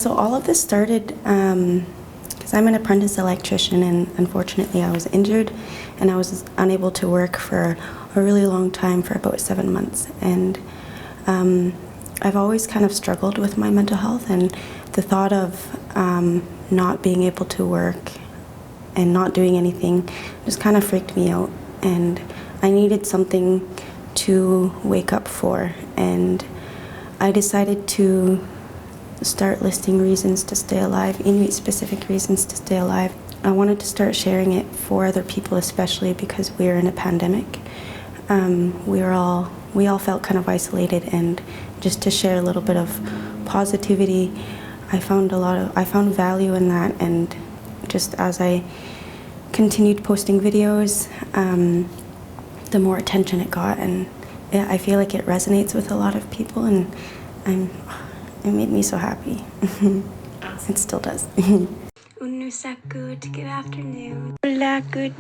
So all of this started because I'm an apprentice electrician, and unfortunately I was injured and I was unable to work for a really long time, for about 7 months. And I've always kind of struggled with my mental health, and the thought of not being able to work and not doing anything just kind of freaked me out, and I needed something to wake up for, and I decided to start listing reasons to stay alive, Inuit-specific reasons to stay alive. I wanted to start sharing it for other people, especially because we're in a pandemic. We all felt kind of isolated, and just to share a little bit of positivity, I found value in that. And just as I continued posting videos, the more attention it got, and I feel like it resonates with a lot of people, and it made me so happy. It still does. Unusa, good afternoon. Ula, good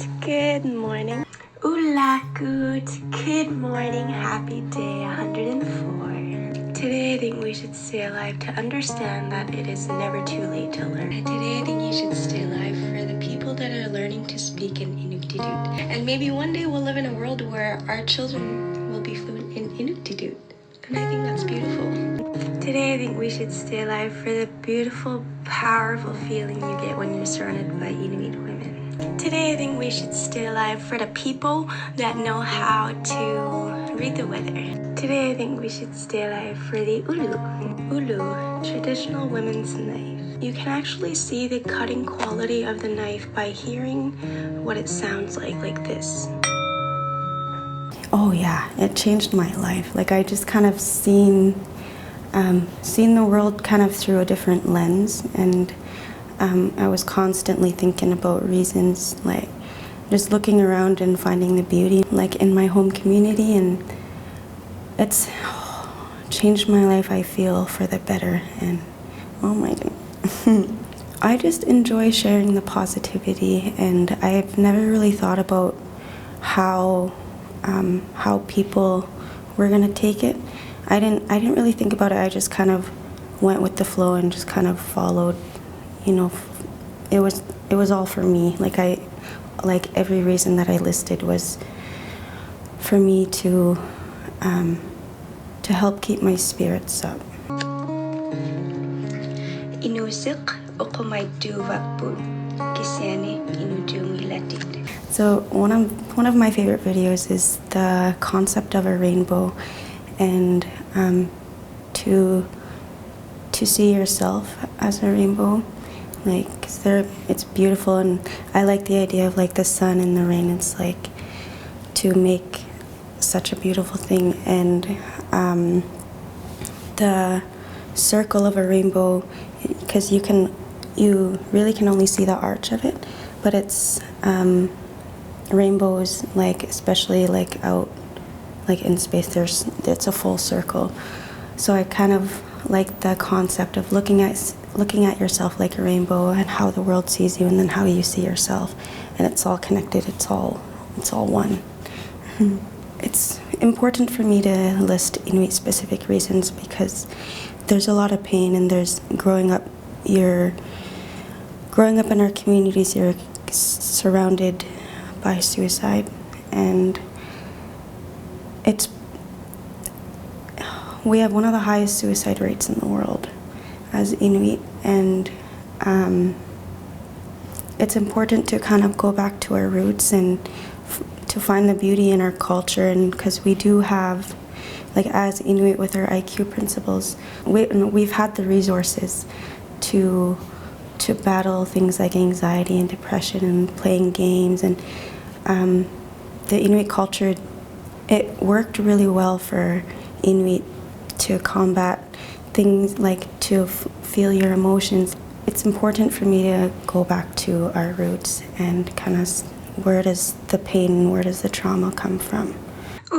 morning. Ula, good morning. Happy day 104. Today I think we should stay alive to understand that it is never too late to learn. Today I think you should stay alive for the people that are learning to speak in Inuktitut. And maybe one day we'll live in a world where our children will be fluent in Inuktitut. And I think that's beautiful. Today I think we should stay alive for the beautiful, powerful feeling you get when you're surrounded by Inuit women. Today I think we should stay alive for the people that know how to read the weather. Today I think we should stay alive for the ulu. Ulu, traditional women's knife. You can actually see the cutting quality of the knife by hearing what it sounds like this. Oh yeah, it changed my life. Like, I just kind of seen the world kind of through a different lens, and I was constantly thinking about reasons, like just looking around and finding the beauty, like in my home community, and it's changed my life, I feel, for the better. And oh my God. I just enjoy sharing the positivity, and I've never really thought about how people were gonna take it. I didn't really think about it. I just kind of went with the flow and just kind of followed. You know, it was all for me. Like every reason that I listed was for me to help keep my spirits up. Inusik okumay duvakpun kisene inujungilatit. So one of my favorite videos is the concept of a rainbow, and to see yourself as a rainbow, like it's beautiful, and I like the idea of like the sun and the rain. It's like to make such a beautiful thing, and the circle of a rainbow, because you really can only see the arch of it, but it's rainbows, like especially like out like in space, it's a full circle. So I kind of like the concept of looking at yourself like a rainbow, and how the world sees you, and then how you see yourself, and it's all connected. It's all one. It's important for me to list Inuit-specific reasons because there's a lot of pain, and there's growing up in our communities, you're surrounded by suicide, and we have one of the highest suicide rates in the world as Inuit, and it's important to kind of go back to our roots and to find the beauty in our culture. And because we do have, like as Inuit with our IQ principles, we've had the resources to battle things like anxiety and depression and playing games, and the Inuit culture, it worked really well for Inuit to combat things like to feel your emotions. It's important for me to go back to our roots and kind of where does the pain, where does the trauma come from.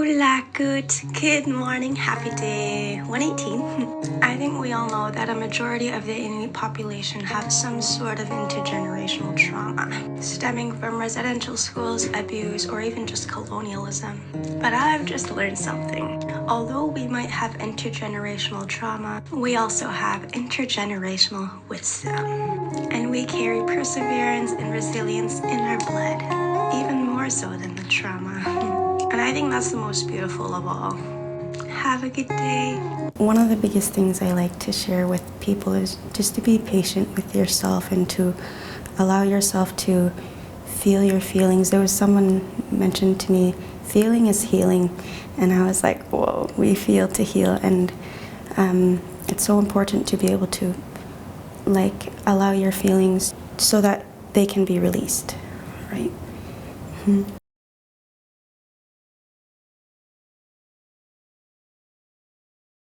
Hola, good morning, happy day 118. I think we all know that a majority of the Inuit population have some sort of intergenerational trauma, stemming from residential schools, abuse, or even just colonialism. But I've just learned something. Although we might have intergenerational trauma, we also have intergenerational wisdom. And we carry perseverance and resilience in our blood, even more so than the trauma. And I think that's the most beautiful of all. Have a good day. One of the biggest things I like to share with people is just to be patient with yourself and to allow yourself to feel your feelings. There was someone mentioned to me, feeling is healing. And I was like, whoa, we feel to heal. And it's so important to be able to allow your feelings so that they can be released, right? Mm-hmm.